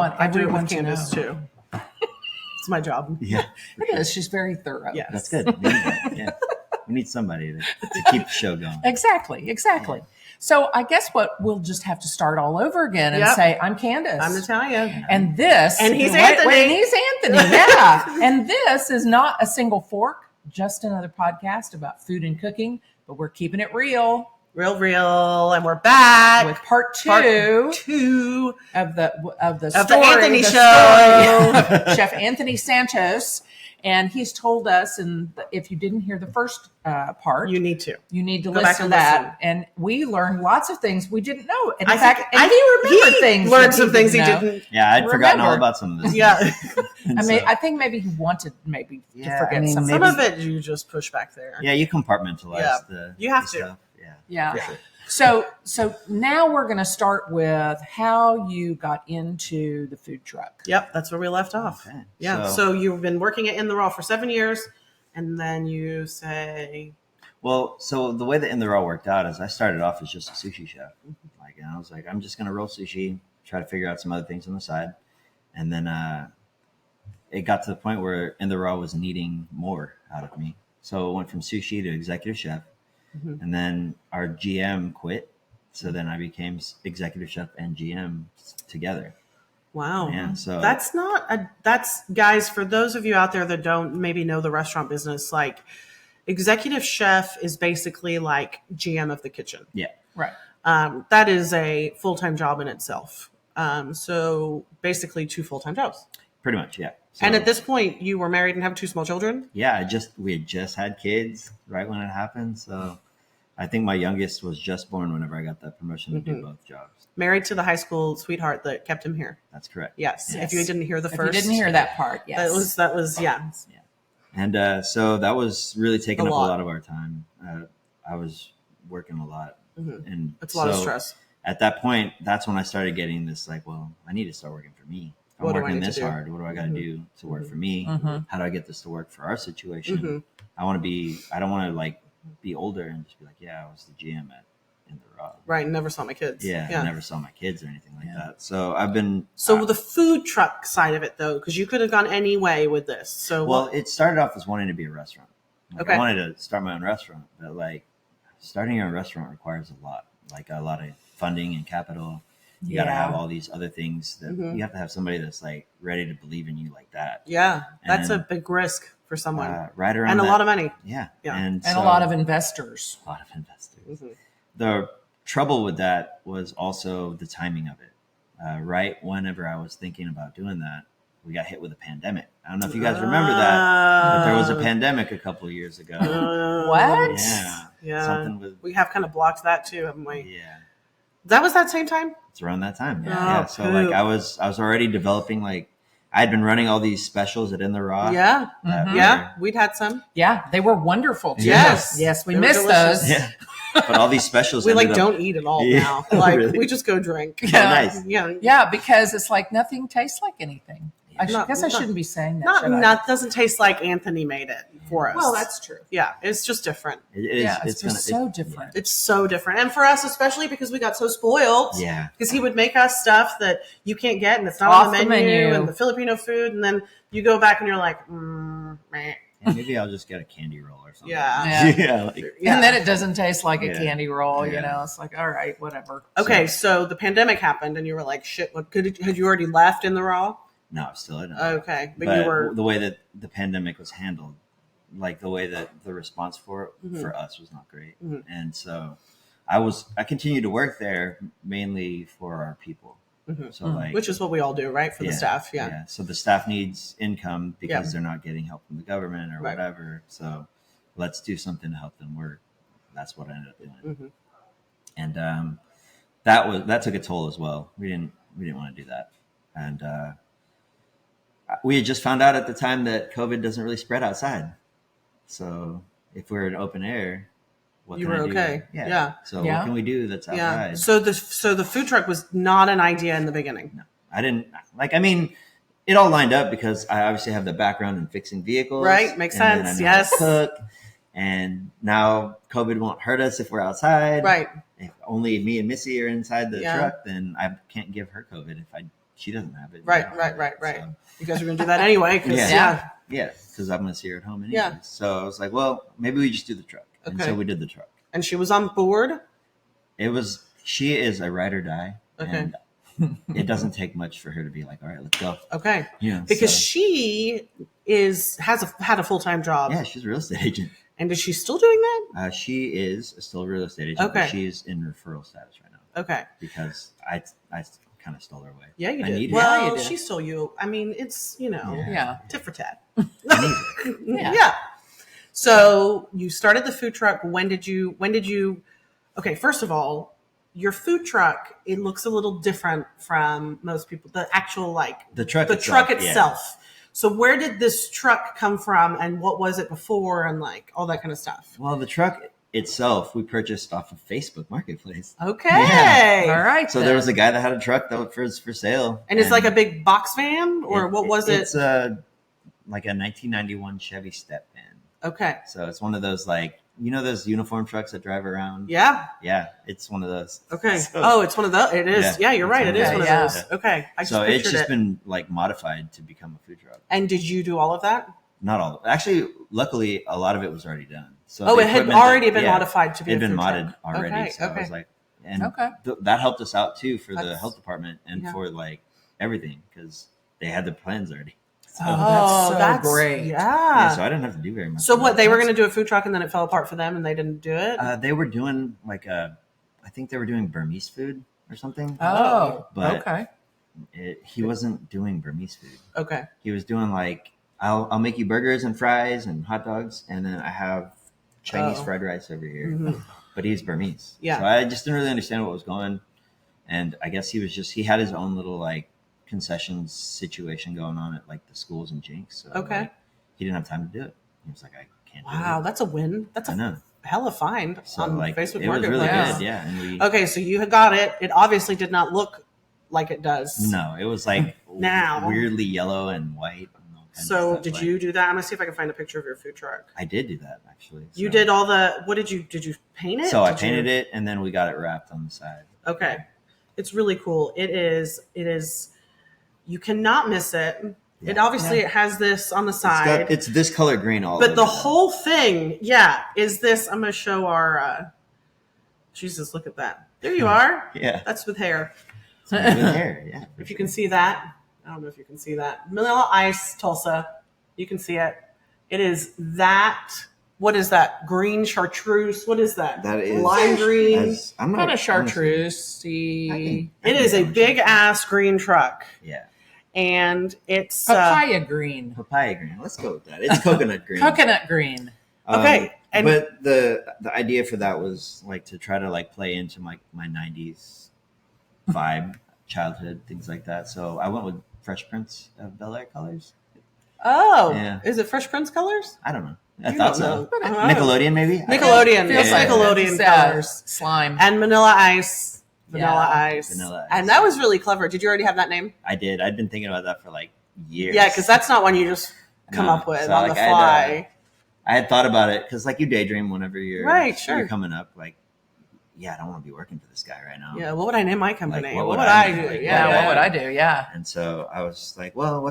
I do it with Candace too. It's my job. Yeah, It is. She's very thorough. Yes. that's good. We need that. Yeah, we need somebody to keep the show going. Exactly. Yeah. So I guess what we'll just have to start all over again and say, I'm Candace. I'm Natalia. And this. And he's Anthony. And he's Anthony, yeah. And this is not a single fork, just another podcast about food and cooking, but we're keeping it real. Real. And we're back With part two of the story, Anthony show. story, Chef Anthony Santos. And he's told us, and if you didn't hear the first part, You need to. You need to Go listen back to and that. listen. And we learned lots of things we didn't know. And I in fact, think- he remembered things. Learned that some things he know. didn't. Yeah, I'd forgotten all Remember. about some of this. Yeah. I mean, I think maybe he wanted to forget some Some things. of it you just push back there. Yeah, you compartmentalize Yeah. the You have the to. stuff. Yeah. Yeah. For sure. So now we're going to start with how you got into the food truck. Yep, that's where we left off. Okay. Yeah. So you've been working at In the Raw for 7 years, and then you say, Well, so the way that In the Raw worked out is I started off as just a sushi chef. Like, and I was like, I'm just going to roll sushi, try to figure out some other things on the side. And then it got to the point where In the Raw was needing more out of me. So it went from sushi to executive chef. And then our GM quit. So then I became executive chef and GM together. wow. Yeah, so that's guys, for those of you out there that don't maybe know the restaurant business, like executive chef is basically like GM of the kitchen. yeah. Right. That is a full-time job in itself. So basically 2 full-time jobs. Pretty much, yeah. So, And at this point, you were married and have 2 small children? yeah, we had just had kids right when it happened. So I think my youngest was just born whenever I got that promotion to do both jobs. Married to the high school sweetheart that kept him here. That's correct. Yes. If you didn't hear the If first. you didn't hear that part, yes. That was yeah. And so that was really taking A up lot. a lot of our time. I was working a lot. And It's a lot of so stress. At that point, that's when I started getting this like, well, I need to start working for me. I'm What do I working need to this do? hard. What do I got to do to work for me? How do I get this to work for our situation? Mm-hmm. I don't want to like be older and just be like, yeah, I was the GM at In the Raw. Right. Never saw my kids. Yeah, I never saw my kids or anything like that. So I've been So the food truck side of it, though, because you could have gone any way with this. So well, it started off as wanting to be a restaurant. Like, Okay. I wanted to start my own restaurant, but like starting a restaurant requires a lot of funding and capital. You got to have all these other things that you have to have somebody that's like ready to believe in you like that. yeah, that's a And, big risk for someone, right around and a that- lot of money. Yeah. Yeah. And a so- lot of investors. a lot of investors. The trouble with that was also the timing of it. Right whenever I was thinking about doing that, we got hit with a pandemic. I don't know if you guys remember that, but there was a pandemic a couple of years ago. What? Yeah. Yeah. Something with We have kind of blocked that too, haven't we? yeah. That was that same time. It's around that time. Oh, Yeah. So poop. like I was already developing like I had been running all these specials at In the Raw. Yeah, that yeah, we'd had some. Yeah, they were wonderful too. Yes. Yes, we They were missed delicious. those. Yeah. But all these specials We like ended up- don't eat at all Yeah. now. Like Really? we just go drink. Oh, nice. Yeah. Yeah, because it's like nothing tastes like anything. I Not- guess I not- shouldn't be saying that. should I? Not doesn't taste like Anthony made it for us. Well, that's true. yeah. It's just different. It is. Yeah, it's just gonna. so it- different. It's so different, and for us especially because we got so spoiled. Yeah. Because he would make us stuff that you can't get, and it's not Off on the the menu, menu. and the Filipino food, and then you go back and you're like, meh. Yeah, maybe I'll just get a candy roll or something. Yeah. Yeah. yeah. Like, Yeah. And then it doesn't taste like a Yeah. candy roll, you Yeah. know. It's like, all right, whatever. Okay, so the pandemic happened, and you were like, "Shit!" What had you already left In the Raw? no, I'm still in it. Okay, but But you were the way that the pandemic was handled, like the way that the response for it Mm-hmm. for us was not great, and so I continued to work there mainly for our people. So like, which is what we all do, right? For the staff, yeah. So the staff needs income because Yeah. they're not getting help from the government or Right. whatever. So let's do something to help them work. That's what I ended up doing, Mm-hmm. and that took a toll as well. We didn't want to do that, and we had just found out at the time that COVID doesn't really spread outside. So if we're in open air, what You can were I do? okay. Yeah. So Yeah. what can we do that's Yeah. outside? So the food truck was not an idea in the beginning. No, I didn't like. I mean, it all lined up because I obviously have the background in fixing vehicles. Right, makes and then I sense, know how to yes. cook, and now COVID won't hurt us if we're outside. Right. If only me and Missy are inside the Yeah. truck, then I can't give her COVID if I she doesn't have it. Right. So, You guys are going to do that anyway. 'Cause, Yeah. yeah, because I'm going to see her at home anyway. Yeah. So I was like, well, maybe we just do the truck. And Okay. so we did the truck. And she was on board. She is a ride or die. Okay. And it doesn't take much for her to be like, all right, let's go. Okay. Yeah. Because so, she had a full-time job. yeah, she's a real estate agent. And is she still doing that? She is still a real estate agent. Okay. But she's in referral status right now. Okay. Because I kind of stole her away. Yeah, you I did. need her. Well, Yeah, you did. she stole you. I mean, it's, Yeah. tit for tat. I need her. Yeah. So you started the food truck. When did you, okay, first of all, your food truck, it looks a little different from most people. The actual, The truck truck yeah. itself. So where did this truck come from and what was it before and all that kind of stuff? Well, the truck itself, we purchased off of Facebook Marketplace. Okay. All right. So there was a guy that had a truck that was for sale. And it's like a big box van or what was it? It's like a 1991 Chevy step van. Okay. So it's one of those those uniform trucks that drive around? Yeah. Yeah, it's one of those. Okay. So, it's one of those. It is. Yeah, you're it's right. one It of is one of those. those. Okay. I just so it's pictured just it. been modified to become a food truck. And did you do all of that? Not all of it. Actually, luckily, a lot of it was already done. So Oh, the it had equipment already been modified to be It had a been food modded truck. already. Okay. So I was like, and Okay. that helped us out too for the That's- health department and yeah. for everything because they had the plans already. So, Oh, that's so great. Yeah. so I didn't have to do very much. So of what? that. They were going to do a food truck and then it fell apart for them and they didn't do it. They were doing I think they were doing Burmese food or something. Oh, But okay. He wasn't doing Burmese food. Okay. He was doing I'll make you burgers and fries and hot dogs, and then I have Chinese Oh. fried rice over here. Mhm. But he's Burmese. Yeah. So I just didn't really understand what was going. And I guess he had his own little concessions situation going on at the schools in Jinx. So Okay. he didn't have time to do it. He was like, I can't do Wow, it. that's a win. That's I a know. hella find So on it Facebook was Marketplace. really Yeah. good. Yeah. And we Okay, so you had got it. It obviously did not look like it does. no, it was Now. weirdly yellow and white. And all kinds So of stuff. did you do that? I'm gonna see if I can find a picture of your food truck. I did do that actually. You So- did all the. What did you paint it? So I Did you- painted it, and then we got it wrapped on the side. Okay, it's really cool. It is. You cannot miss it. It Yeah. obviously it has this on the side, It's this color green all but over the it. whole thing, is this. I'm gonna show our. Jesus, look at that. There you are. Yeah. That's with hair. It's good hair, yeah. for If you sure. can see that, I don't know if you can see that. Manila Ice, Tulsa. You can see it. It is that. What is that? Green chartreuse. What is that? That is lime green. I'm Kind not of chartreuse-y. It is a big ass green truck, Yeah. and it's Papaya green. Papaya green. Let's go with that. It's coconut green. Coconut green. Okay, and- but the idea for that was to try to play into my 90s vibe, childhood, things like that. So I went with Fresh Prince of Bel-Air colors. Oh, Yeah. is it Fresh Prince colors? I don't know. I You thought don't so. know. I don't know. Nickelodeon, maybe. Nickelodeon. Feels It's like Nickelodeon it's, colors. Slime. And Manila Ice. Vanilla Yeah. Ice. Vanilla Ice. And that was really clever. Did you already have that name? I did. I'd been thinking about that for years. Yeah, because that's not one you just come No. up with So, on the I had, fly. I had thought about it because you daydream whenever you're Right, sure. you're coming up. I don't want to be working for this guy right now. Yeah, what would I name my company? what what would would I I name? do? Like, Yeah, Yeah. what would I do? Yeah. And so I was just like, well,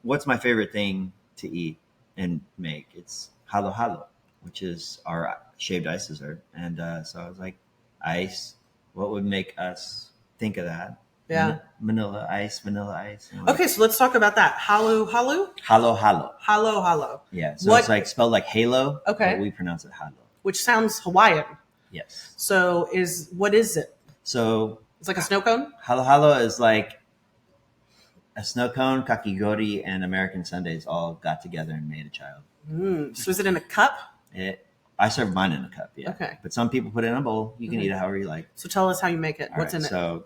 what's my favorite thing to eat and make? It's halo halo, which is our shaved ice dessert. And so I was like, ice. What would make us think of that? Yeah. Manila ice. And Okay, so let's talk about that. Halo. halo halo. Halo. Yeah. So What- it's spelled like halo. Okay. But we pronounce it halo. Which sounds Hawaiian. Yes. So what is it? So It's like a snow cone? halo halo is like a snow cone, kakigori, and American sundaes all got together and made a child. So is it in a cup? I serve mine in a cup, yeah. Okay. But some people put it in a bowl. You can Mhm. eat it however you like. So tell us how you make it. All What's right, in it? So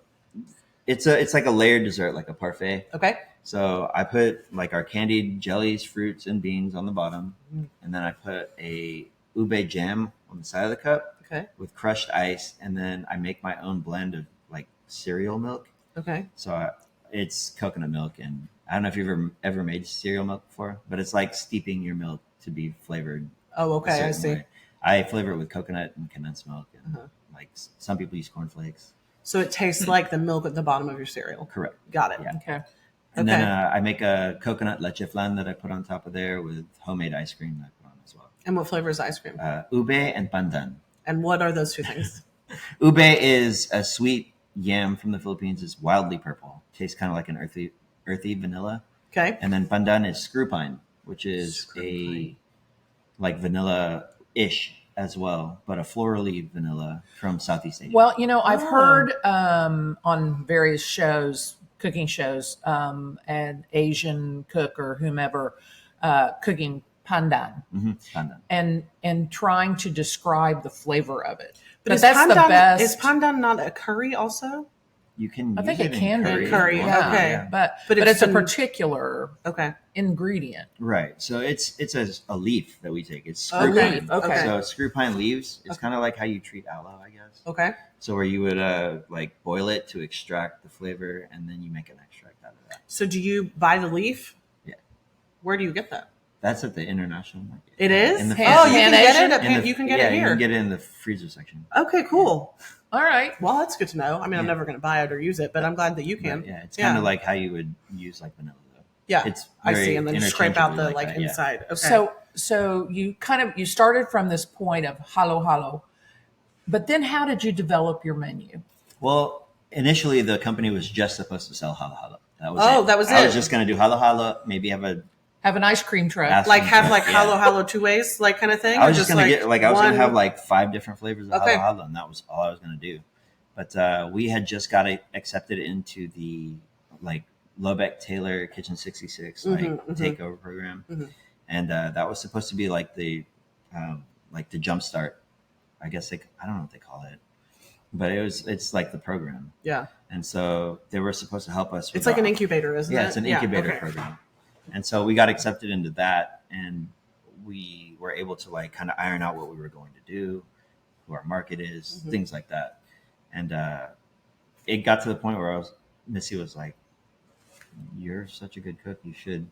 it's like a layered dessert, like a parfait. Okay. So I put our candied jellies, fruits, and beans on the bottom, Mm. and then I put a ube jam on the side of the cup Okay. with crushed ice, and then I make my own blend of cereal milk. Okay. So it's coconut milk, and I don't know if you've ever made cereal milk before, but it's like steeping your milk to be flavored. Oh, a okay. I certain see. way. I flavor it with coconut and condensed milk, and Uh-huh. some people use cornflakes. So it tastes like the milk at the bottom of your cereal. Correct. Got it. Yeah. Okay. And Okay. then I make a coconut leche flan that I put on top of there with homemade ice cream that I put on as well. And what flavor is ice cream? Ube and pandan. And what are those two things? Ube is a sweet yam from the Philippines. It's wildly purple. Tastes kind of like an earthy vanilla. Okay. And then pandan is screw pine, which is a like vanilla-ish as well, but a florally vanilla from Southeast Asia. Well, I've Oh. heard on various shows, cooking shows, an Asian cook or whomever cooking pandan Pandan. and trying to describe the flavor of it. But is that's the pandan, best. is pandan not a curry also? You can. I think use it can in be curry, Yeah, okay. but But it's it's a an- particular Okay. ingredient. Right. So it's a leaf that we take. It's screw Okay. pine. Okay. So screw pine leaves. It's kind of like how you treat aloe, I guess. Okay. So where you would like boil it to extract the flavor, and then you make an extract out of that. So do you buy the leaf? Yeah. Where do you get that? That's at the international market. It is? In the Oh, you Pan can get Asian? it at you can get yeah, it you here. can get it in the freezer section. Okay, cool. All right. Well, that's good to know. I mean, I'm Yeah. never going to buy it or use it, but I'm glad that you can. But yeah, it's Yeah. kind of like how you would use like vanilla though. Yeah, It's I very see, and then scrape out the interchangeably like that, yeah. inside. Okay. So you started from this point of halo, but then how did you develop your menu? Well, initially the company was just supposed to sell halo halo. That was Oh, it. that was I it. was just gonna do halo halo, maybe have a Have an ice cream truck. Ask- like have like Yeah. halo two ways, like kind of thing. I or was just gonna get I was one- gonna have like 5 different flavors of Okay. halo halo, and that was all I was gonna do. But we had just got accepted into the like Lobeck Taylor Kitchen 66 takeover program, and that was supposed to be like the jump start. I guess I don't know what they call it, but it's like the program. Yeah, And so they were supposed to help us. With it's like an incubator, isn't it? Yeah, it's an incubator okay. program. And so we got accepted into that, and we were able to like kind of iron out what we were going to do, who our market is, things like that. And it got to the point where Missy was like, "You're such a good cook. You should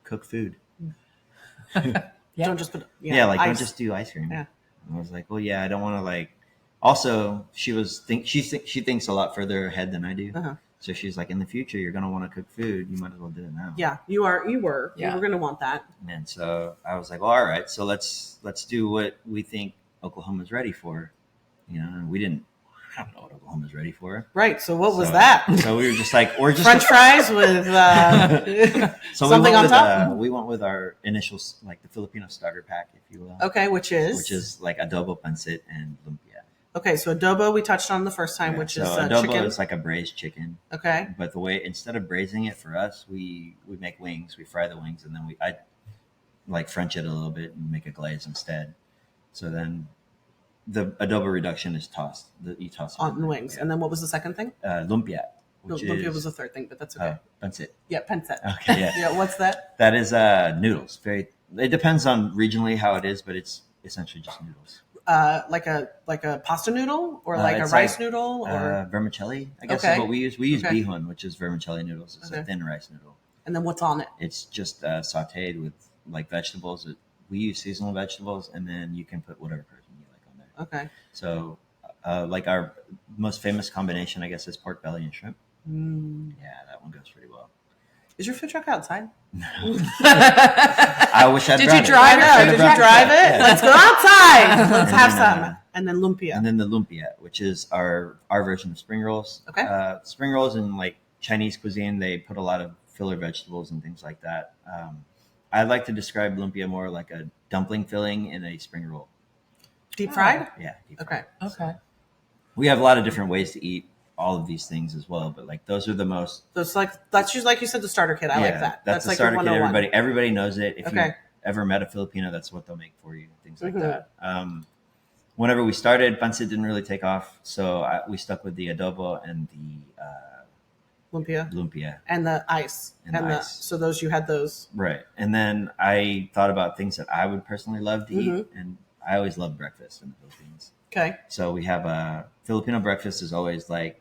cook food." Yeah. Don't just put Don't ice. just do ice cream. Yeah. And I was like, "Well, yeah, I don't want to like." Also, she thinks a lot further ahead than I do. Uh-huh. So she's like, in the future, you're gonna want to cook food. You might as well do it now. Yeah, you were Yeah. going to want that. And so I was like, well, all right, so let's do what we think Oklahoma's ready for. And I don't know what Oklahoma's ready for. Right. So what was So- that? So we were just like, we're just French fries with so something on top. we went with our initial, like the Filipino starter pack, if you will. Okay, which is like adobo pancit and lumpia. okay. So adobo we touched on the first time, Yeah, which so is adobo chicken. is like a braised chicken. Okay. But the way, instead of braising it for us, we make wings. We fry the wings, and then I like French it a little bit and make a glaze instead. So then the adobo reduction is tossed. You toss it On in the there. wings, Yeah. and then what was the second thing? Lumpia, which Lumpia is was the third thing, but that's okay. that's it. Yeah, pancit. Okay, yeah. Yeah, what's that? That is noodles. It depends on regionally how it is, but it's essentially just noodles. Like a pasta noodle or like a It's rice like, noodle or vermicelli, I guess Okay. is what we use. We use Okay. bihun, which is vermicelli noodles. It's a Okay. thin rice noodle. and then what's on it? It's just sauteed with like vegetables. We use seasonal vegetables, and then you can put whatever protein you like on there. Okay. So, like our most famous combination, I guess, is pork belly and shrimp. Yeah, that one goes pretty well. Is your food truck outside? I wish I'd Did brought you it. drive I it? know. Should've Did brought you drive it? Yeah. Let's go outside. Let's have And some. then, And then lumpia. And then the lumpia, which is our version of spring rolls. Okay. Spring rolls in like Chinese cuisine, they put a lot of filler vegetables and things like that. I like to describe lumpia more like a dumpling filling in a spring roll. Deep fried? Yeah. deep fried. Okay. Okay. We have a lot of different ways to eat all of these things as well, but like those are the most. That's just like you said, the starter kit. I like that. That's the like starter your kit. 101. Everybody knows it. If Okay. you've ever met a Filipino, that's what they'll make for you. Things like Mhm. that. Whenever we started, pancit didn't really take off, so we stuck with the adobo and the Lumpia. lumpia. And the ice. And the ice. So you had those. Right. And then I thought about things that I would personally love to eat, and I always love breakfast in the Philippines. Okay. So we have a Filipino breakfast is always like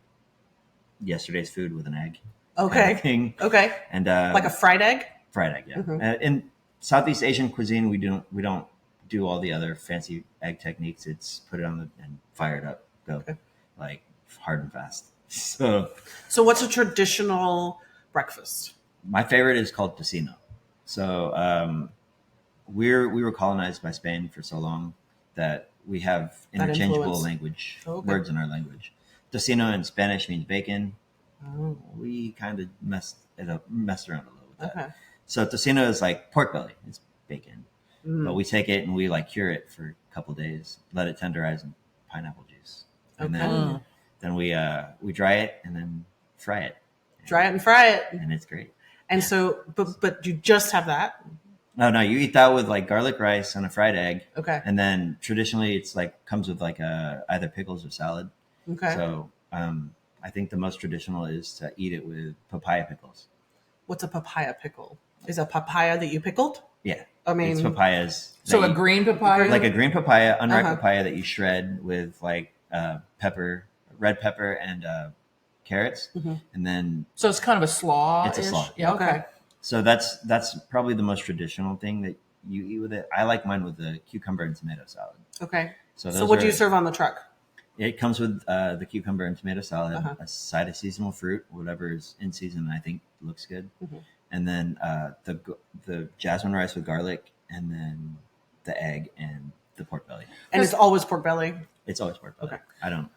yesterday's food with an egg. kind Okay. of thing. Okay. And Like a fried egg? fried egg, yeah. Mhm. In Southeast Asian cuisine, we don't do all the other fancy egg techniques. It's put it on and fire it up, go Okay. like hard and fast. So what's a traditional breakfast? my favorite is called tocino. So we were colonized by Spain for so long that we have That interchangeable influence. language Okay. words in our language. Tocino in Spanish means bacon. Oh, We kind of messed around a little with that. okay. So tocino is like pork belly. It's bacon, Mm. but we take it and we like cure it for a couple days, let it tenderize in pineapple juice, and Okay. then we dry it and then fry it. Dry it and fry it. And it's great. And so, but you just have that? No, you eat that with like garlic rice and a fried egg. Okay. And then traditionally it's like comes with like either pickles or salad. Okay. So I think the most traditional is to eat it with papaya pickles. What's a papaya pickle? Is a papaya that you pickled? Yeah. I mean, it's papayas. So that a you- green papaya? like a green papaya, unripe Uh-huh. papaya that you shred with like pepper, red pepper and carrots. Mhm. And then So it's kind of a slaw. It's a slaw. Yeah, okay. Okay. so that's probably the most traditional thing that you eat with it. I like mine with the cucumber and tomato salad. Okay. So So those what do you are- serve on the truck? It comes with the cucumber and tomato salad, Uh-huh. a side of seasonal fruit, whatever is in season. I think looks good, Mhm. and then the jasmine rice with garlic, and then the egg and the pork belly. And it's always pork belly. It's always pork belly. Okay. I don't.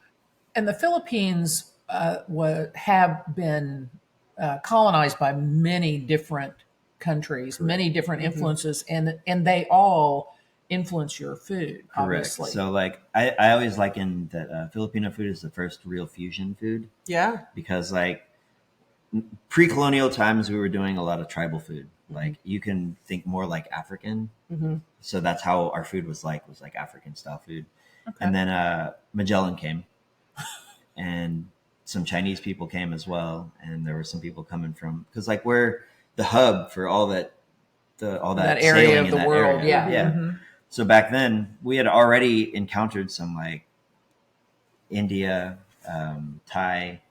And the Philippines have been colonized by many different countries, many different Mm-hmm. influences, and they all influence your food, Correct. obviously. So like I always liken that Filipino food is the first real fusion food Yeah. because like pre-colonial times we were doing a lot of tribal food. Mm-hmm. Like you can think more like African. Mhm. So that's how our food was like African style food. Okay. And then Magellan came, and some Chinese people came as well, and there were some people coming from because like we're the hub for all that that area sailing of in the that world, area. yeah. Mhm. So back then we had already encountered some like India, Thai,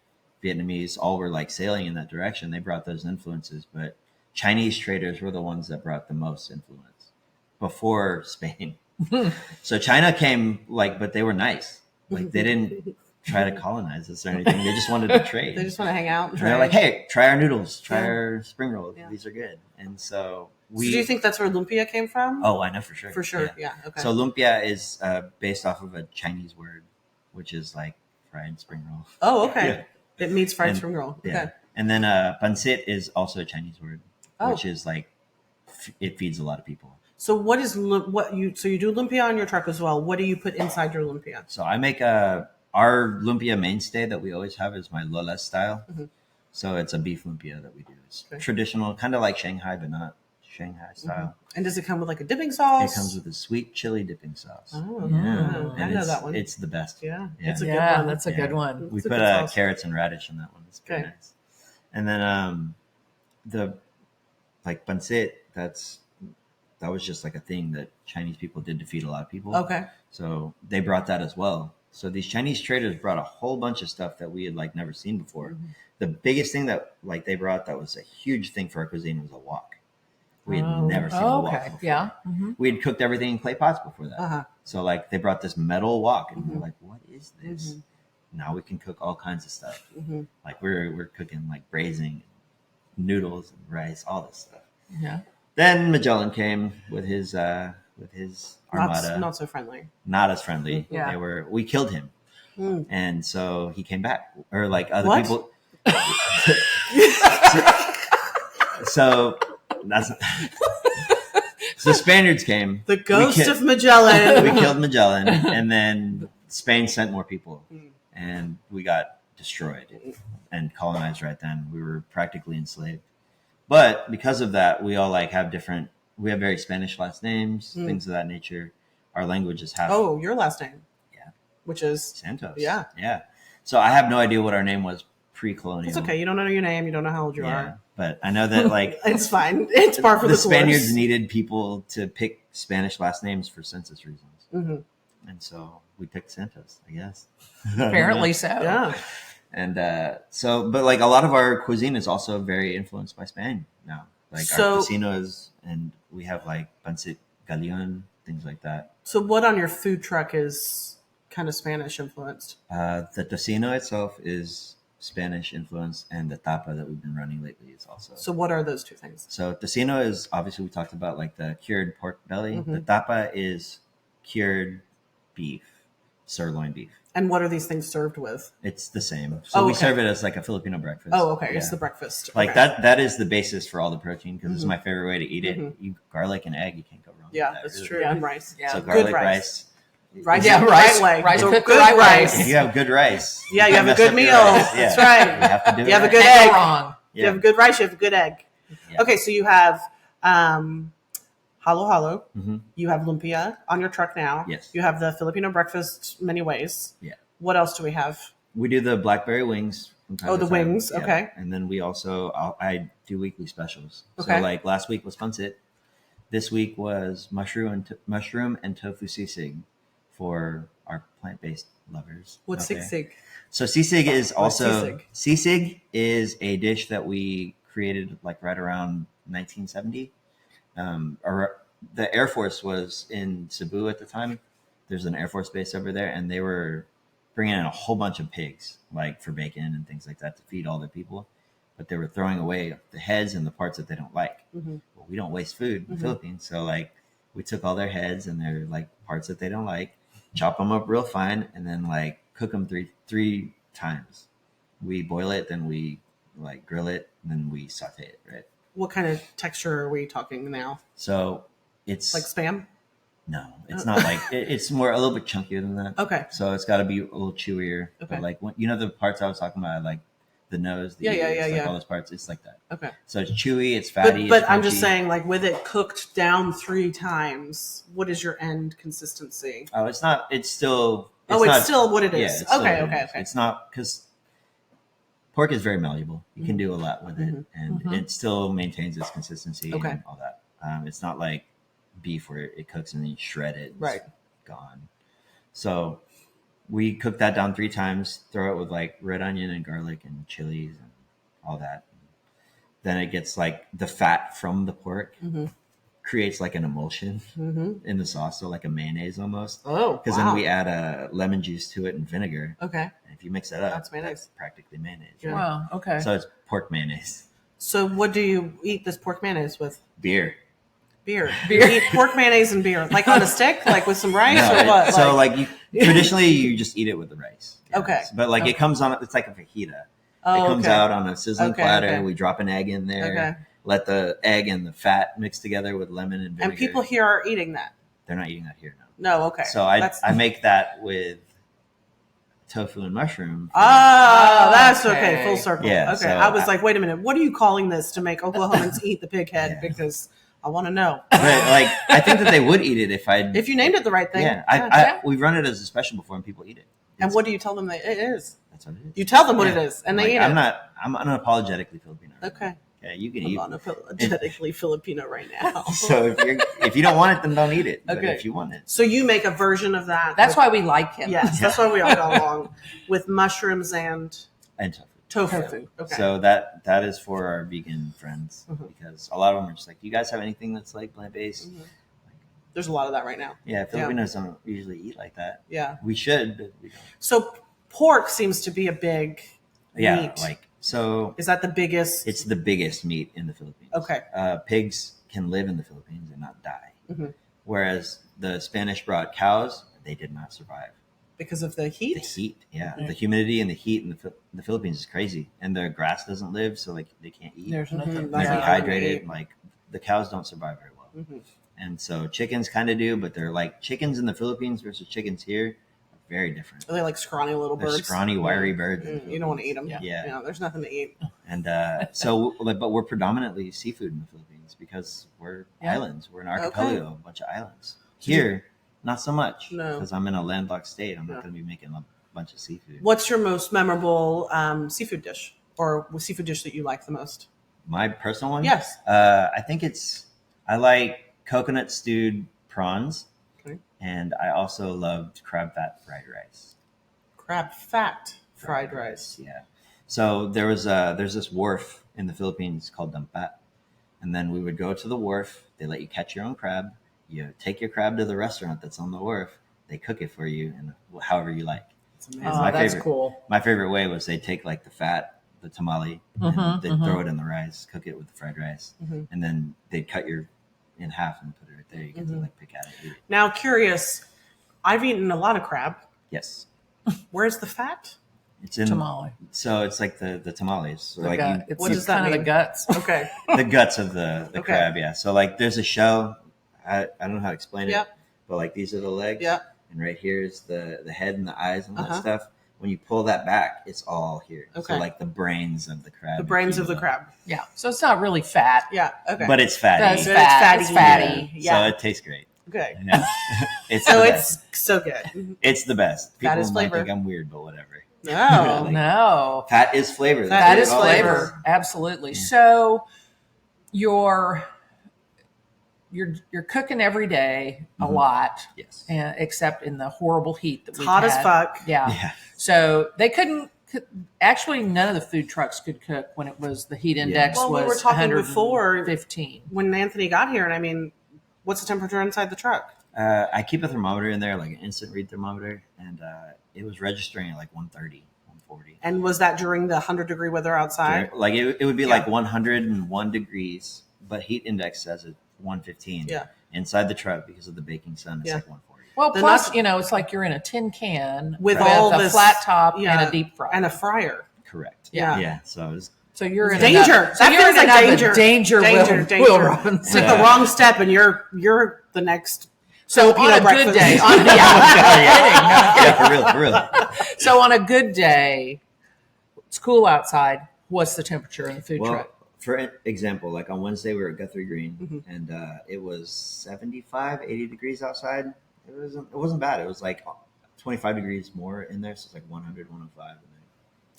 Vietnamese, all were like sailing in that direction. They brought those influences, but Chinese traders were the ones that brought the most influence before Spain. So China came like, but they were nice. Like they didn't try to colonize us or anything. They just wanted to trade. They just want to hang out. And And they're like, hey, try our noodles, try Yeah. our spring rolls. Yeah. These are good. And so So do you think that's where lumpia came from? Oh, I know for sure. For sure. Yeah. Okay. So lumpia is based off of a Chinese word, which is like fried spring roll. Oh, okay. It means fried And- spring roll. Yeah. Okay. And then pancit is also a Chinese word, Oh. which is like it feeds a lot of people. So what is so you do lumpia on your truck as well? What do you put inside your lumpia? So I make our lumpia mainstay that we always have is my Lola style. Mhm. So it's a beef lumpia that we do. It's Okay. traditional, kind of like Shanghai, but not Shanghai style. And does it come with like a dipping sauce? It comes with a sweet chili dipping sauce. Oh, Yeah. I And know it's, that one. It's the best. Yeah. Yeah. It's a good Yeah, one. that's a Yeah. good one. We It's a put good sauce. carrots and radish in that one. It's very Okay. nice. And then the like pancit, that was just like a thing that Chinese people did to feed a lot of people. Okay. So they brought that as well. So these Chinese traders brought a whole bunch of stuff that we had like never seen before. Mm-hmm. The biggest thing that like they brought that was a huge thing for our cuisine was a wok. We had Oh. never seen a wok Okay. before. Yeah. Mhm. We had cooked everything in clay pots before that. Uh-huh. So like they brought this metal wok and Mhm. we're like, what is this? Mhm. Now we can cook all kinds of stuff. Mhm. Like we're cooking like braising, noodles and rice, all this stuff. Yeah. Then Magellan came with his armada, Not so friendly. not as friendly. Yeah. We killed him, Mm. and so he came back, or like other What? people. So that's so the Spaniards came. The ghost ki- of Magellan. We killed Magellan, and then Spain sent more people, Mm. and we got destroyed and colonized right then. We were practically enslaved. But because of that, we all like have we have very Spanish last names, Mm. things of that nature. Our language is half Oh, your last name. Yeah. Which is Santos. Yeah. Yeah. So I have no idea what our name was pre-colonial. it's okay. You don't know your name. You don't know how old you Yeah. are. But I know that like It's fine. It's par for the the Spaniards course. needed people to pick Spanish last names for census reasons. Mhm. And so we picked Santos, I guess. Apparently so. Yeah. And but like a lot of our cuisine is also very influenced by Spain now. Like So- our cocinos, and we have like pancit gallion, things like that. So what on your food truck is kind of Spanish influenced? The tocino itself is Spanish influence, and the tapa that we've been running lately is also. So what are those two things? So tocino is obviously we talked about like the cured pork belly. Mm-hmm. The tapa is cured beef, sirloin beef. And what are these things served with? It's the same. So we okay. serve it as like a Filipino breakfast. Oh, okay. Yeah. It's the breakfast. Like okay. that is the basis for all the protein because Mm-hmm. it's my favorite way to eat it. Mm-hmm. You garlic and egg, you can't go wrong. Yeah, with that, that's really. true. Yeah. And rice. Yeah. So Good garlic rice. rice. Rice, Yeah, the rice. right way. Rice So cooked the good right way. rice. If you have good rice, Yeah, you can't have a mess good up your meal. rice. That's Yeah. right. You have to do it. You have a right. good Can't egg. go wrong. You have a good rice. You have a good egg. Yeah. Okay, so you have halo halo. Mm-hmm. You have lumpia on your truck now. Yes. You have the Filipino breakfast many ways. Yeah. What else do we have? We do the blackberry wings. From time Oh, to the time. wings, Yeah. okay. And then we also, I do weekly specials. Okay. So like last week was pancit. This week was mushroom and tofu sisig for our plant-based lovers. What's out there. sisig? So sisig is What's also sisig? sisig is a dish that we created like right around 1970. Or the Air Force was in Cebu at the time. There's an Air Force base over there, and they were bringing in a whole bunch of pigs, like for bacon and things like that, to feed all their people. But they were throwing away the heads and the parts that they don't like. Mm-hmm. Well, we don't waste food in the Philippines, so like we took all their heads and their like parts that they don't like, chop them up real fine, and then like cook them three times. We boil it, then we like grill it, and then we saute it. Right. What kind of texture are we talking now? So it's Like spam? no, it's not like it's more a little bit chunkier than that. Okay. So it's got to be a little chewier. Okay. But like you know the parts I was talking about, like the nose, the Yeah, ears, like yeah. all those parts. It's like that. Okay. So it's chewy, it's fatty. But it's I'm just crunchy. saying, like, with it cooked down 3 times, what is your end consistency? Oh, it's not. It's still. It's not- still what it Yeah, is. it's still Okay, what it okay, is. okay. It's not because pork is very malleable. You can Mm-hmm. do a lot with it, and it still maintains its consistency Okay. and all that. It's not like beef where it cooks and then you shred it. And Right. It's gone. So we cook that down 3 times. Throw it with like red onion and garlic and chilies and all that. Then it gets like the fat from the pork Mm-hmm. creates like an emulsion Mm-hmm. in the sauce, so like a mayonnaise almost. Oh, Because wow. then we add lemon juice to it and vinegar. Okay. And if you mix that up, That's mayonnaise. practically mayonnaise. Yeah. Wow. Okay. So it's pork mayonnaise. So what do you eat this pork mayonnaise with? Beer. Beer. Beer. You eat pork mayonnaise and beer. Like on a stick? Like with some rice No, or what? so like you traditionally you just eat it with the rice. Okay. But like Okay. it comes on, it's like a fajita. oh, It comes okay. out on a sizzling Okay, platter. okay. We drop an egg in there. Okay. Let the egg and the fat mix together with lemon and vinegar. And people here are eating that. They're not eating that here now. No, okay. So I make that with tofu and mushroom. Oh, that's Okay. okay. Full circle. Yeah, Okay. so I was like, wait a minute. What are you calling this to make Oklahomans eat the pig head? Yeah. Because I want to know. But like I think that they would eat it if I If you named it the right thing. yeah, Yeah. we've run it as a special before and people eat it. And what do you tell them that it is? That's what it is. You tell them what Yeah. it is, and they Like, eat I'm unapologetically Filipino. Okay. Okay, you can I'm eat. unapologetically Filipino right now. So if you don't want it, then don't eat it. But Okay. if you want it, So you make a version of that. That's with- why we like him. Yes, that's why we all go along with mushrooms and and tofu. tofu. Okay. So that is for our vegan friends Mhm. because a lot of them are just like, do you guys have anything that's like plant based? Mhm. There's a lot of that right now. Yeah, Filipinos don't usually eat like that. Yeah. We should, but we don't. So pork seems to be a big Yeah, meat. like so. Is that the biggest? It's the biggest meat in the Philippines. Okay. Pigs can live in the Philippines and not die, Mhm. whereas the Spanish brought cows, they did not survive. Because of the heat? The heat, yeah, Okay. the humidity and the heat in the Philippines is crazy, and their grass doesn't live, so like they can't eat. There's nothing. Mhm. They're Yeah. dehydrated. Like the cows don't survive very well, Mhm. and so chickens kind of do, but they're like chickens in the Philippines versus chickens here are very different. Are they like scrawny little They're birds? scrawny, wiry birds. in the You don't want to eat Philippines. them. Yeah. There's nothing to eat. And so, but we're predominantly seafood in the Philippines because we're Yeah. islands. We're an archipelago, a bunch of islands. Here, not so much. No. Because I'm in a landlocked state. I'm Yeah. not going to be making a bunch of seafood. What's your most memorable seafood dish or seafood dish that you like the most? My personal one? Yes. I think I like coconut stewed prawns. Okay. And I also loved crab fat fried rice. Crab fat fried rice. Yeah. So there's this wharf in the Philippines called Dampat. And then we would go to the wharf. They let you catch your own crab. You take your crab to the restaurant that's on the wharf. They cook it for you and however you like. It's amazing. Oh, that's favorite, cool. My favorite way was they take like the fat, the tamale, and they throw it in the rice, cook it with the fried rice, and then they'd cut your in half and put it right there. You get to like pick at it. Eat it. Now, curious, I've eaten a lot of crab. Yes, Where's the fat? it's in Tamale. So it's like the tamales. So The like gut. It's what does that kind of the mean? guts. Okay. the guts of the Okay. crab. Yeah. So like there's a shell. I don't know how to explain Yep. it, but like these are the legs. Yep. And right here is the head and the eyes and all that Uh-huh. stuff. When you pull that back, it's all here. Okay. So like the brains of the crab. The brains if you of the will. crab. Yeah. So it's not really fat. Yeah. Okay. But it's fatty. That's It's fat. fatty. It's fatty. Yeah. So it tastes great. Okay. Yeah. It's So the it's best. so good. It's the best. People Fat is might flavor. think I'm weird, but whatever. No. Like, No. Fat is flavor. Fat That is is all it flavor. Absolutely. So you're cooking every day a lot, Yes. and except in the horrible heat that It's we hot as fuck. Yeah. Yeah. So they couldn't. Actually, none of the food trucks could cook when it was the heat index Well, we was were talking before 115. when Anthony got here, and I mean, what's the temperature inside the truck? I keep a thermometer in there, like an instant read thermometer, and it was registering at like 130, 140. And was that during the 100-degree weather outside? Like it would be Yeah. like 101 degrees, but heat index says it's 115. Yeah. Inside the truck because of the baking sun, it's Yeah. like 140. Well, They're plus, not- it's like you're in a tin can With with all a this- flat top yeah, and a deep fry. and a fryer. Correct. Yeah. Yeah. So it was, So you're in Danger. Enough, so That you're feels in like another danger. danger, Danger, Will, danger. Will Robinson. Take the wrong step, and you're the next. So on Filipino a good breakfast. day, yeah, for real. So on a good day, it's cool outside. What's the temperature in the food Well, truck? for example, like on Wednesday we were at Guthrie Green, Mm-hmm. and it was 75, 80 degrees outside. It wasn't bad. It was like 25 degrees more in there, so it's like 100, 105 in there.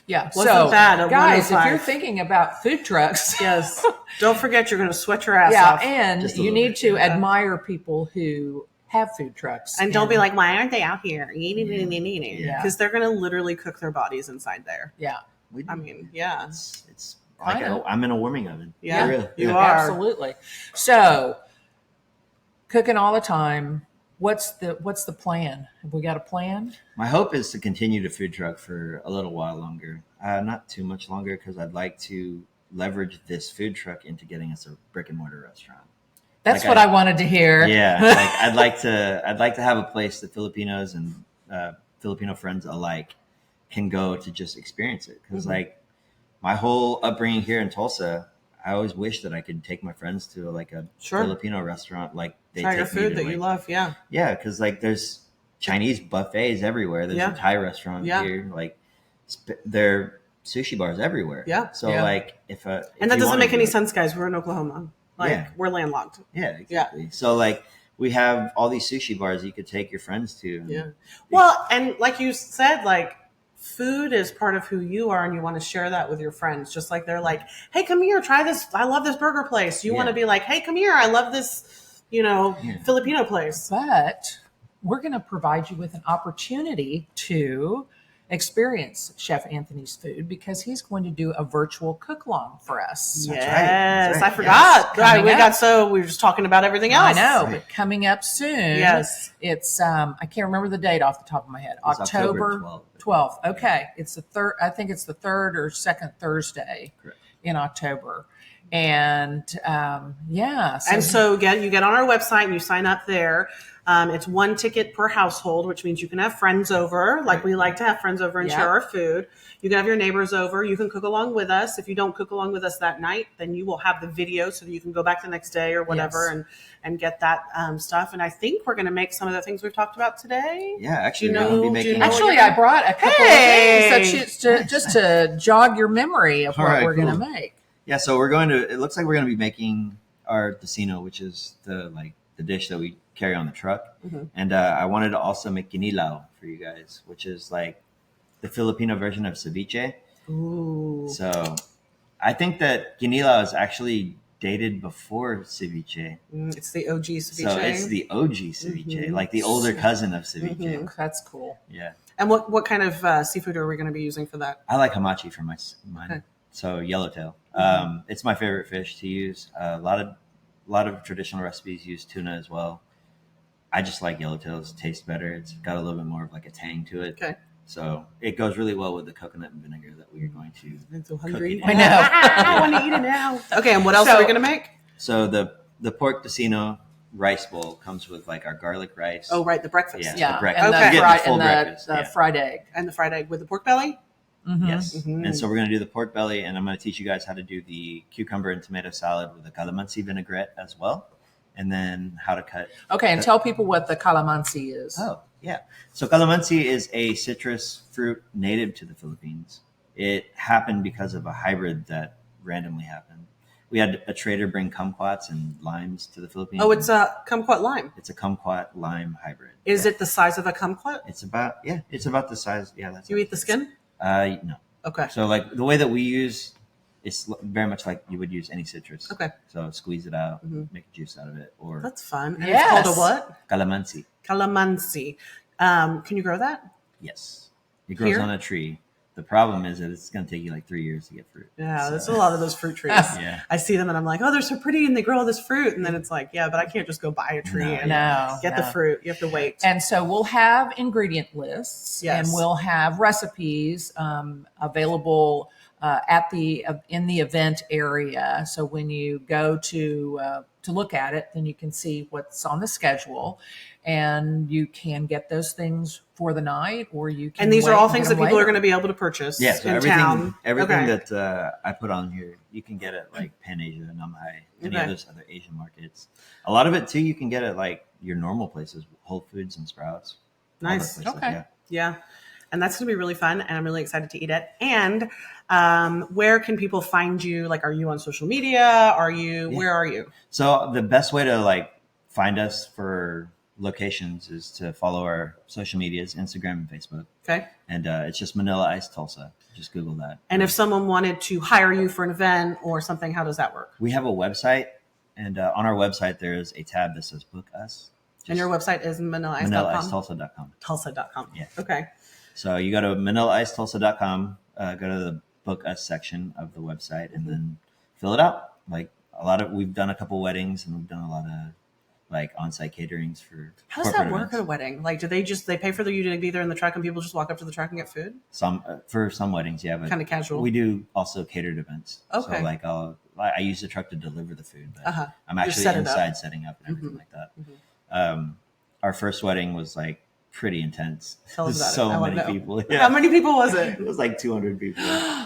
Yeah. Wasn't so bad at guys, if 105. you're thinking about food trucks, Yes. Don't forget, you're going to sweat your ass yeah, off. and Just a you little need bit, to yeah. admire people who have food trucks. And don't be like, why aren't they out here? Yeah. Because they're going to literally cook their bodies inside there. yeah, We do. I mean, yeah. It's like I know. I'm in a warming oven. Yeah, For real. you Yeah. are. absolutely. So cooking all the time. What's the plan? Have we got a plan? My hope is to continue the food truck for a little while longer. Not too much longer, because I'd like to leverage this food truck into getting us a brick and mortar restaurant. That's Like what I wanted to hear. Yeah, like I'd like to have a place that Filipinos and Filipino friends alike can go to just experience it. Because like my whole upbringing here in Tulsa, I always wish that I could take my friends to like a Sure. Filipino restaurant, like they Try your take me food to, that like, you love. Yeah. Yeah, because like there's Chinese buffets everywhere. There's Yeah. a Thai restaurant Yeah. here. Like there are sushi bars everywhere. Yeah. So Yeah. like if And you that doesn't wanna make do any it- sense, guys. We're in Oklahoma. Like, Yeah. we're landlocked. Yeah, exactly. So like we have all these sushi bars you could take your friends to. and- Yeah. Well, and like you said, like, food is part of who you are, and you want to share that with your friends. Just like they're like, hey, come here, try this. I love this burger place. You want to Yeah. be like, hey, come here. I love this, Yeah. Filipino place. But we're going to provide you with an opportunity to experience Chef Anthony's food because he's going to do a virtual cook along for us. Yes, That's right. I forgot. Yes, coming up. We were just talking about everything I else. know, Right. but coming up soon. Yes. It's I can't remember the date off the top of my head. It's October October 12th. 12th. Okay. It's the third, I think it's the third or second Thursday Correct. in October. And yeah. And so again, you get on our website and you sign up there. It's one ticket per household, which means you can have friends over. Like we like to have friends over and Yeah. share our food. You can have your neighbors over. You can cook along with us. If you don't cook along with us that night, then you will have the video so that you can go back the next day or whatever Yes. and get that stuff. And I think we're going to make some of the things we've talked about today. Yeah, actually, Do you we're going to know- be do making. you know- actually, I brought a couple Hey! of things just to jog your memory of All what right, we're going to cool. make. Yeah, so we're going to. It looks like we're going to be making our tocino, which is the dish that we carry on the truck. Mhm. And I wanted to also make kinilaw for you guys, which is like the Filipino version of ceviche. Ooh. So I think that kinilaw is actually dated before ceviche. It's the OG ceviche. So it's the OG ceviche, Mhm. like the older cousin of ceviche. Mhm. That's cool. Yeah, And what kind of seafood are we going to be using for that? I like hamachi for mine. Okay. So yellowtail. It's my favorite fish to use. A lot of traditional recipes use tuna as well. I just like yellowtails. Taste better. It's got a little bit more of like a tang to it. Okay. So it goes really well with the coconut and vinegar that we are going to I'm so cook hungry. it I in. know. I want to eat it now. Okay, and what else are we gonna make? So the pork tocino rice bowl comes with like our garlic rice. Oh, right, the breakfast. Yeah. Yeah, the breakfast. and Okay. the, Get fried, the full and breakfast, the yeah. fried egg. And the fried egg with the pork belly. Mhm. Yes. Mhm. And so we're going to do the pork belly, and I'm going to teach you guys how to do the cucumber and tomato salad with the calamansi vinaigrette as well, and then how to cut. Okay, and tell people what the calamansi is. Oh, yeah. So calamansi is a citrus fruit native to the Philippines. It happened because of a hybrid that randomly happened. We had a trader bring kumquats and limes to the Philippines. Oh, it's a kumquat lime. It's a kumquat lime hybrid. Is Yeah. it the size of a kumquat? It's about the size. Yeah, that's. Do you eat the skin? No. Okay. So like the way that we use, it's very much like you would use any citrus. Okay. So squeeze it out, Mhm. make a juice out of it, or That's fun. And Yes. it's called a what? calamansi. Calamansi. Can you grow that? Yes, it grows Here? on a tree. The problem is that it's going to take you like 3 years to get fruit. Yeah, So- there's a lot of those fruit trees. Yeah. I see them and I'm like, oh, they're so pretty and they grow all this fruit. And then it's like, yeah, but I can't just go buy a tree No. and No, get no. the fruit. You have to wait. And so we'll have ingredient lists, Yes. and we'll have recipes available in the event area. So when you go to look at it, then you can see what's on the schedule, and you can get those things for the night, or you can. And these are wait all and things get that them people are later. going to be able to purchase Yeah, so in everything town. Okay. that I put on here, you can get at like Pan Asia, Namhai, any Okay. of those other Asian markets. A lot of it too, you can get at like your normal places, Whole Foods and Sprouts. all that Nice. places, Okay. Yeah. Yeah. And that's going to be really fun. And I'm really excited to eat it. And where can people find you? Like, are you on social media? Where are you? So the best way to like find us for locations is to follow our social medias, Instagram and Facebook. Okay. And it's just Manila Ice Tulsa. Just Google that. And if someone wanted to hire you for an event or something, how does that work? We have a website, and on our website there is a tab that says Book Us. And your website is manilaice.com? ManilaIceTulsa.com. Tulsa.com. Yeah. Okay. So you go to ManilaIceTulsa.com, go to the Book Us section of the website, and then fill it out. Like we've done a couple weddings, and we've done a lot of like on-site caterings for. How does that corporate work events. at a wedding? Like, do they pay for you to be there in the truck and people just walk up to the truck and get food? For some weddings, yeah, but Kind of casual. we do also catered events. Okay. So like I use the truck to deliver the food, but Uh-huh. I'm Just actually set it up. inside setting up and everything like that. Our first wedding was like pretty intense. Tell us about so it. I wanna many know. people. How Yeah. many people was it? It was like 200 people.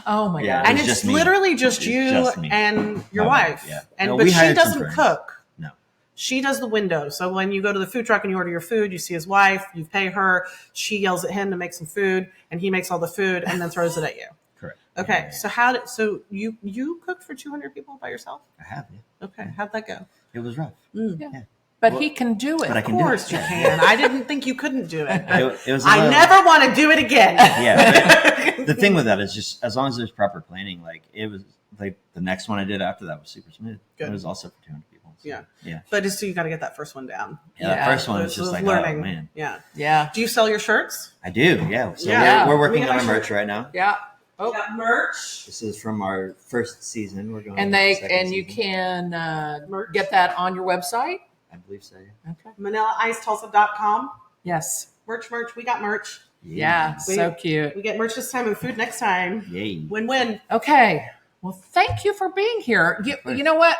Oh my Yeah. god! And It's it's just me. literally just It's you just me. and your My wife. wife, yeah. And No, but we she hired some doesn't friends. cook. No. She does the window. So when you go to the food truck and you order your food, you see his wife, you pay her, she yells at him to make some food, and he makes all the food and then throws it at you. Correct. Okay. So you cooked for 200 people by yourself? I have, yeah. Okay. How'd that go? It was rough. Yeah. But Well, he can do it. but I Of can do course it. you can. I didn't think you couldn't do it. It was a I little- never want to do it again. Yeah. but the thing with that is just as long as there's proper planning, like it was like the next one I did after that was super smooth. Good. It was also for 200 people. So, Yeah. Yeah. But it's, so you got to get that first one down. Yeah. Yeah. That first one was Those just like, learning. oh man. Yeah. Yeah. Do you sell your shirts? I do. Yeah. So Yeah. we're Let working me get on my our shirt. merch right now. Yeah. You Oh. got merch. This is from our first season. We're going And on the second you season. can Merch. get that on your website. I believe so. Okay. ManilaIceTulsa.com. Yes. Merch. We got merch. Yeah. Wait. So cute. We get merch this time and food next time. Yay. Win-win. Okay. Well, thank you for being here. course. You know what?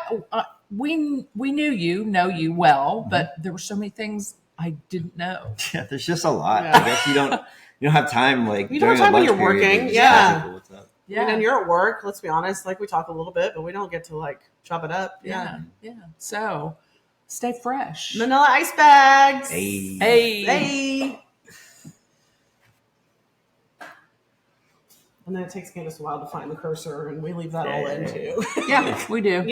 We know you well, but there were so many things I didn't know. Yeah, there's just a lot. Yeah. I guess you don't have time like You don't during have time a when lunch you're period to working, just yeah. tell people what's up. Yeah. And you're at work, let's be honest. Like we talk a little bit, but we don't get to like chop it up. Yeah. Yeah. So stay fresh. Manila ice bags. Hey. Hey. Hey. And then it takes Candace a while to find the cursor, and we leave that all in too. Yeah, we do.